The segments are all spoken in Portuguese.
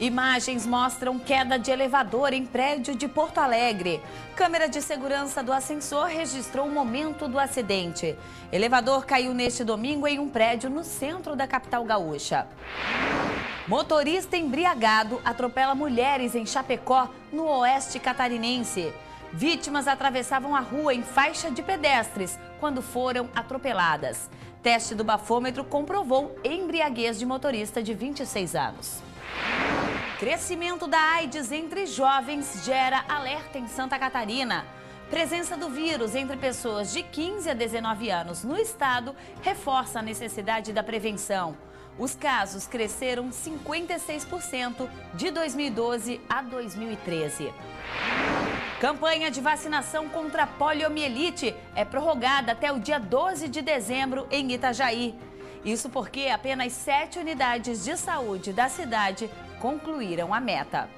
Imagens mostram queda de elevador em prédio de Porto Alegre. Câmera de segurança do ascensor registrou o momento do acidente. Elevador caiu neste domingo em um prédio no centro da capital gaúcha. Motorista embriagado atropela mulheres em Chapecó, no oeste catarinense. Vítimas atravessavam a rua em faixa de pedestres quando foram atropeladas. Teste do bafômetro comprovou embriaguez de motorista de 26 anos. Crescimento da AIDS entre jovens gera alerta em Santa Catarina. Presença do vírus entre pessoas de 15 a 19 anos no estado reforça a necessidade da prevenção. Os casos cresceram 56% de 2012 a 2013. Campanha de vacinação contra a poliomielite é prorrogada até o dia 12 de dezembro em Itajaí. Isso porque apenas 7 unidades de saúde da cidade concluíram a meta.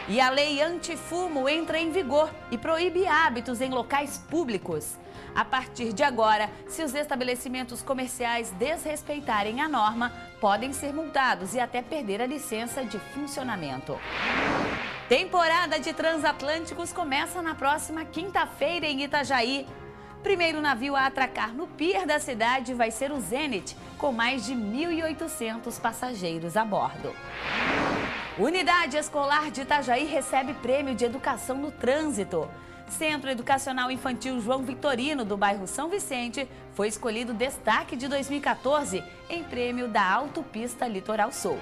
E a lei antifumo entra em vigor e proíbe hábitos em locais públicos. A partir de agora, se os estabelecimentos comerciais desrespeitarem a norma, podem ser multados e até perder a licença de funcionamento. Temporada de transatlânticos começa na próxima quinta-feira em Itajaí. Primeiro navio a atracar no pier da cidade vai ser o Zenit, com mais de 1.800 passageiros a bordo. Unidade Escolar de Itajaí recebe prêmio de educação no trânsito. Centro Educacional Infantil João Victorino, do bairro São Vicente, foi escolhido destaque de 2014 em prêmio da Autopista Litoral Sul.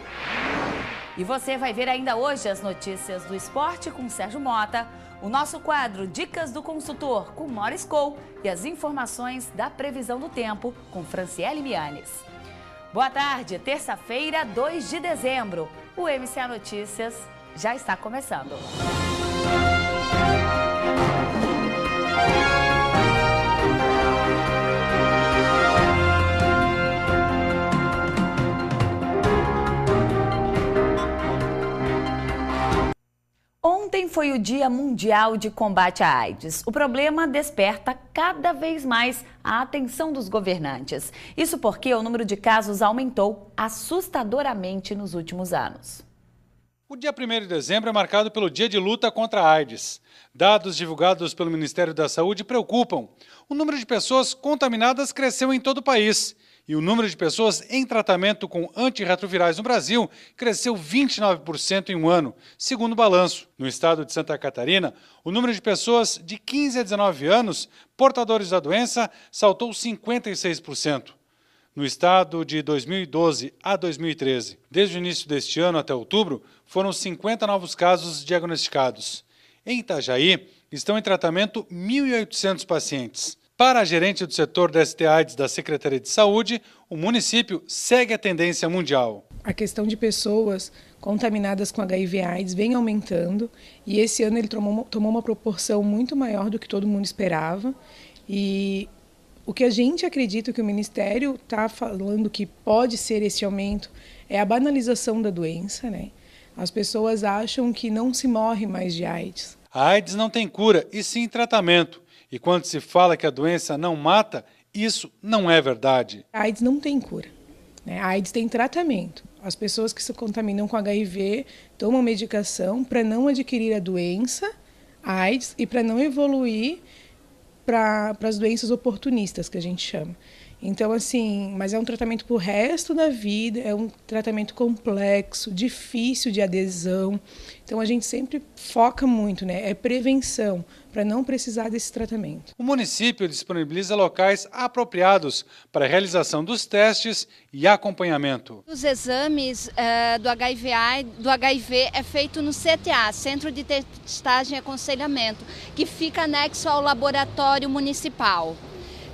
E você vai ver ainda hoje as notícias do esporte com Sérgio Mota, o nosso quadro Dicas do Consultor com Morris Cole e as informações da previsão do tempo com Franciele Mianes. Boa tarde, terça-feira, 2 de dezembro. O MCA Notícias já está começando. Ontem foi o Dia Mundial de Combate à AIDS. O problema desperta cada vez mais a atenção dos governantes. Isso porque o número de casos aumentou assustadoramente nos últimos anos. O dia 1º de dezembro é marcado pelo Dia de Luta contra a AIDS. Dados divulgados pelo Ministério da Saúde preocupam. O número de pessoas contaminadas cresceu em todo o país. E o número de pessoas em tratamento com antirretrovirais no Brasil cresceu 29% em um ano, segundo o balanço. No estado de Santa Catarina, o número de pessoas de 15 a 19 anos portadores da doença saltou 56%. No estado de 2012 a 2013, desde o início deste ano até outubro, foram 50 novos casos diagnosticados. Em Itajaí, estão em tratamento 1.800 pacientes. Para a gerente do setor da ST-AIDS da Secretaria de Saúde, o município segue a tendência mundial. A questão de pessoas contaminadas com HIV/AIDS vem aumentando e esse ano ele tomou uma proporção muito maior do que todo mundo esperava. E o que a gente acredita que o Ministério está falando que pode ser esse aumento é a banalização da doença, né? As pessoas acham que não se morre mais de AIDS. A AIDS não tem cura, e sim tratamento. E quando se fala que a doença não mata, isso não é verdade. A AIDS não tem cura, né? A AIDS tem tratamento. As pessoas que se contaminam com HIV tomam medicação para não adquirir a doença, a AIDS, e para não evoluir para as doenças oportunistas, que a gente chama. Então, assim, mas é um tratamento para o resto da vida, é um tratamento complexo, difícil de adesão. Então, a gente sempre foca muito, né? É prevenção, para não precisar desse tratamento. O município disponibiliza locais apropriados para a realização dos testes e acompanhamento. Os exames do HIV é feito no CTA, Centro de Testagem e Aconselhamento, que fica anexo ao laboratório municipal.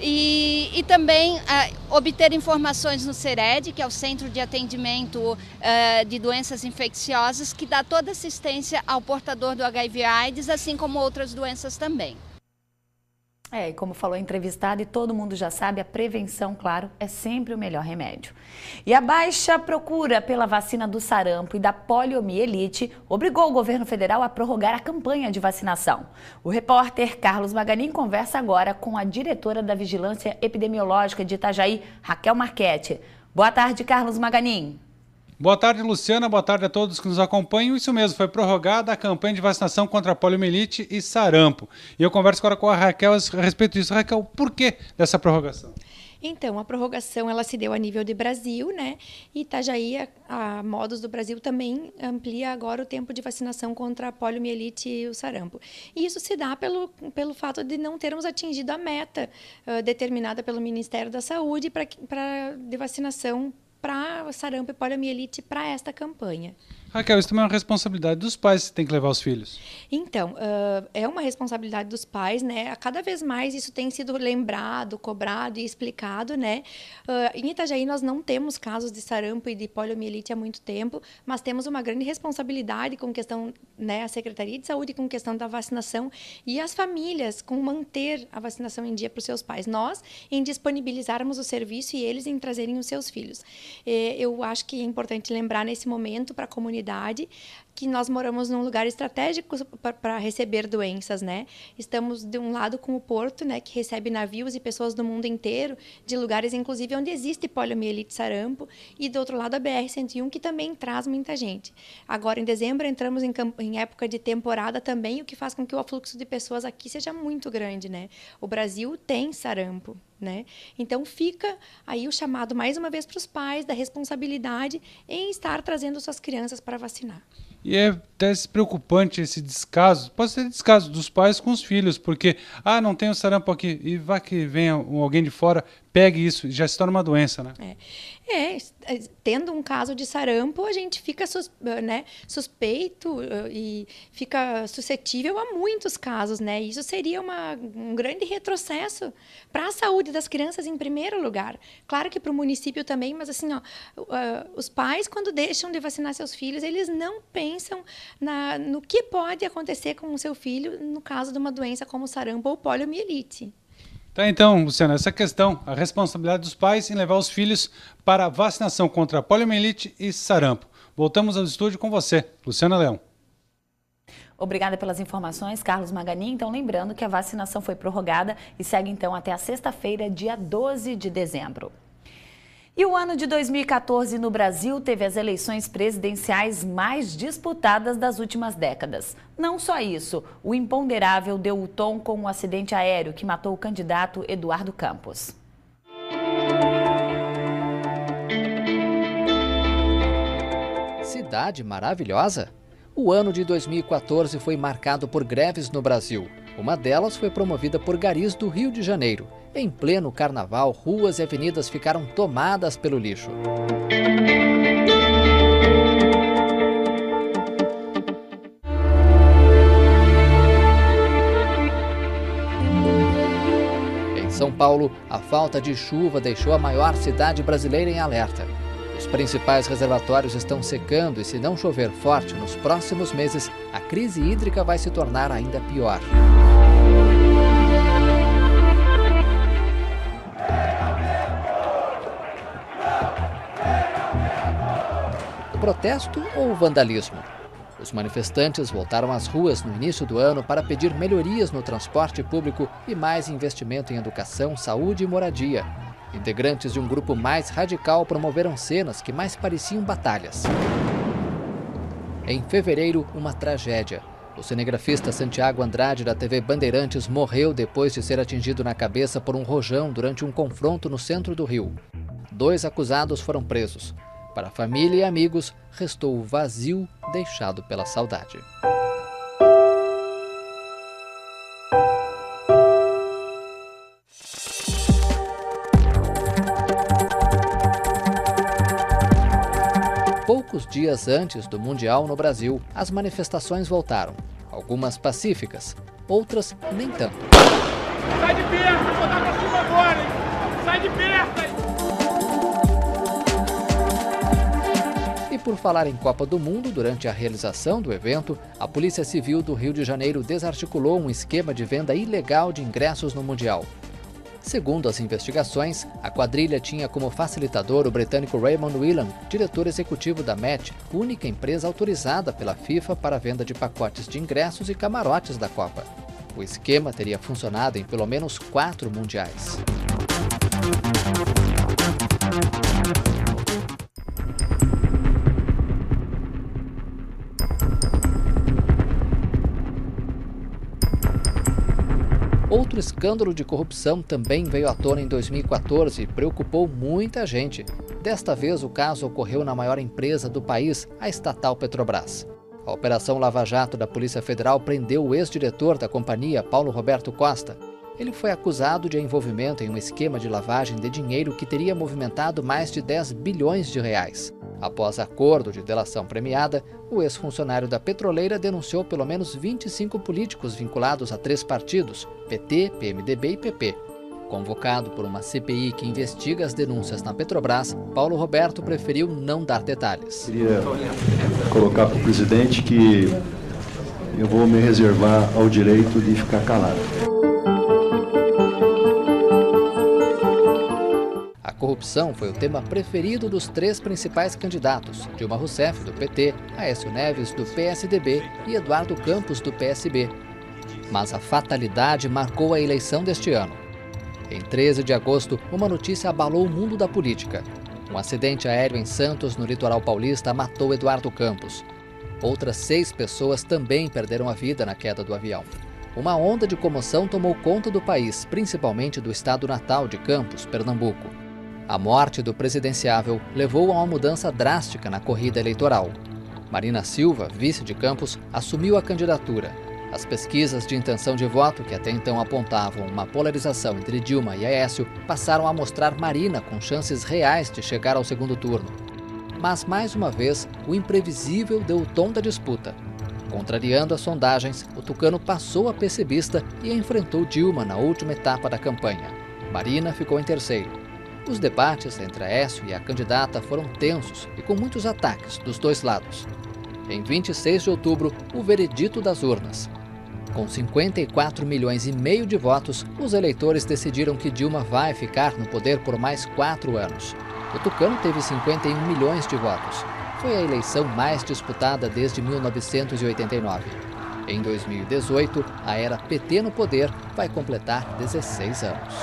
E também obter informações no CERED, que é o Centro de Atendimento de Doenças Infecciosas, que dá toda assistência ao portador do HIV/AIDS, assim como outras doenças também. E como falou a entrevistada, e todo mundo já sabe, a prevenção, claro, é sempre o melhor remédio. E a baixa procura pela vacina do sarampo e da poliomielite obrigou o governo federal a prorrogar a campanha de vacinação. O repórter Carlos Maganin conversa agora com a diretora da Vigilância Epidemiológica de Itajaí, Raquel Marchetti. Boa tarde, Carlos Maganin. Boa tarde, Luciana. Boa tarde a todos que nos acompanham. Isso mesmo, foi prorrogada a campanha de vacinação contra a poliomielite e sarampo. E eu converso agora com a Raquel a respeito disso. Raquel, por que dessa prorrogação? Então, a prorrogação ela se deu a nível de Brasil, né? E Itajaí, a modos do Brasil, também amplia agora o tempo de vacinação contra a poliomielite e o sarampo. E isso se dá pelo fato de não termos atingido a meta determinada pelo Ministério da Saúde de vacinação para sarampo e poliomielite para esta campanha. Raquel, isso também é uma responsabilidade dos pais que têm que levar os filhos. Então, é uma responsabilidade dos pais, né? Cada vez mais isso tem sido lembrado, cobrado e explicado, né? Em Itajaí nós não temos casos de sarampo e de poliomielite há muito tempo, mas temos uma grande responsabilidade com questão, né, a Secretaria de Saúde com questão da vacinação e as famílias com manter a vacinação em dia para os seus pais. Nós em disponibilizarmos o serviço e eles em trazerem os seus filhos. Eu acho que é importante lembrar nesse momento para a comunidade que nós moramos num lugar estratégico para receber doenças, né? Estamos de um lado com o Porto, né, que recebe navios e pessoas do mundo inteiro, de lugares inclusive onde existe poliomielite e sarampo, e do outro lado a BR-101, que também traz muita gente. Agora em dezembro entramos em época de temporada também, o que faz com que o afluxo de pessoas aqui seja muito grande, né? O Brasil tem sarampo, né? Então fica aí o chamado mais uma vez para os pais da responsabilidade em estar trazendo suas crianças para vacinar. E é até preocupante esse descaso, pode ser descaso dos pais com os filhos, porque, não tem o sarampo aqui, e vai que venha alguém de fora, pegue isso, já se torna uma doença, né? Tendo um caso de sarampo, a gente fica suspeito e fica suscetível a muitos casos, né? Isso seria um grande retrocesso para a saúde das crianças em primeiro lugar. Claro que para o município também, mas assim, os pais, quando deixam de vacinar seus filhos, eles não pensam no que pode acontecer com o seu filho no caso de uma doença como sarampo ou poliomielite. Tá, então, Luciana, essa questão, a responsabilidade dos pais em levar os filhos para a vacinação contra a poliomielite e sarampo. Voltamos ao estúdio com você, Luciana Leão. Obrigada pelas informações, Carlos Maganin. Então, lembrando que a vacinação foi prorrogada e segue então até a sexta-feira, dia 12 de dezembro. E o ano de 2014 no Brasil teve as eleições presidenciais mais disputadas das últimas décadas. Não só isso, o imponderável deu o tom com um acidente aéreo que matou o candidato Eduardo Campos. Cidade maravilhosa? O ano de 2014 foi marcado por greves no Brasil. Uma delas foi promovida por garis do Rio de Janeiro. Em pleno carnaval, ruas e avenidas ficaram tomadas pelo lixo. Em São Paulo, a falta de chuva deixou a maior cidade brasileira em alerta. Os principais reservatórios estão secando e, se não chover forte nos próximos meses, a crise hídrica vai se tornar ainda pior. Protesto ou vandalismo? Os manifestantes voltaram às ruas no início do ano para pedir melhorias no transporte público e mais investimento em educação, saúde e moradia. Integrantes de um grupo mais radical promoveram cenas que mais pareciam batalhas. Em fevereiro, uma tragédia. O cinegrafista Santiago Andrade, da TV Bandeirantes, morreu depois de ser atingido na cabeça por um rojão durante um confronto no centro do Rio. 2 acusados foram presos. Para a família e amigos, restou o vazio deixado pela saudade. Poucos dias antes do Mundial no Brasil, as manifestações voltaram. Algumas pacíficas, outras nem tanto. Sai de perto, vou dar pra cima agora, hein? Sai de perto, hein? E por falar em Copa do Mundo, durante a realização do evento, a Polícia Civil do Rio de Janeiro desarticulou um esquema de venda ilegal de ingressos no Mundial. Segundo as investigações, a quadrilha tinha como facilitador o britânico Raymond Whelan, diretor executivo da Met, única empresa autorizada pela FIFA para a venda de pacotes de ingressos e camarotes da Copa. O esquema teria funcionado em pelo menos 4 mundiais. Outro escândalo de corrupção também veio à tona em 2014 e preocupou muita gente. Desta vez, o caso ocorreu na maior empresa do país, a estatal Petrobras. A Operação Lava Jato da Polícia Federal prendeu o ex-diretor da companhia, Paulo Roberto Costa. Ele foi acusado de envolvimento em um esquema de lavagem de dinheiro que teria movimentado mais de 10 bilhões de reais. Após acordo de delação premiada, o ex-funcionário da petroleira denunciou pelo menos 25 políticos vinculados a 3 partidos, PT, PMDB e PP. Convocado por uma CPI que investiga as denúncias na Petrobras, Paulo Roberto preferiu não dar detalhes. Queria colocar para o presidente que eu vou me reservar ao direito de ficar calado. A corrupção foi o tema preferido dos 3 principais candidatos, Dilma Rousseff, do PT, Aécio Neves, do PSDB e Eduardo Campos, do PSB. Mas a fatalidade marcou a eleição deste ano. Em 13 de agosto, uma notícia abalou o mundo da política. Um acidente aéreo em Santos, no litoral paulista, matou Eduardo Campos. Outras 6 pessoas também perderam a vida na queda do avião. Uma onda de comoção tomou conta do país, principalmente do estado natal de Campos, Pernambuco. A morte do presidenciável levou a uma mudança drástica na corrida eleitoral. Marina Silva, vice de Campos, assumiu a candidatura. As pesquisas de intenção de voto, que até então apontavam uma polarização entre Dilma e Aécio, passaram a mostrar Marina com chances reais de chegar ao segundo turno. Mas, mais uma vez, o imprevisível deu o tom da disputa. Contrariando as sondagens, o tucano passou a PCBista e enfrentou Dilma na última etapa da campanha. Marina ficou em terceiro. Os debates entre Aécio e a candidata foram tensos e com muitos ataques dos 2 lados. Em 26 de outubro, o veredito das urnas. Com 54 milhões e meio de votos, os eleitores decidiram que Dilma vai ficar no poder por mais 4 anos. O tucano teve 51 milhões de votos. Foi a eleição mais disputada desde 1989. Em 2018, a era PT no poder vai completar 16 anos.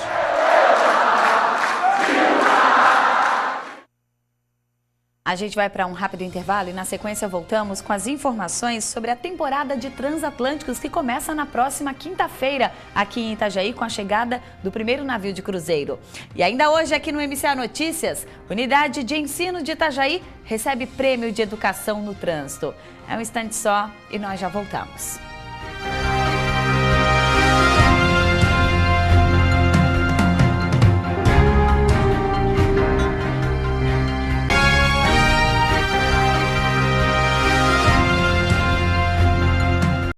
A gente vai para um rápido intervalo e na sequência voltamos com as informações sobre a temporada de transatlânticos que começa na próxima quinta-feira aqui em Itajaí com a chegada do primeiro navio de cruzeiro. E ainda hoje aqui no MCA Notícias, Unidade de Ensino de Itajaí recebe prêmio de educação no trânsito. É um instante só e nós já voltamos.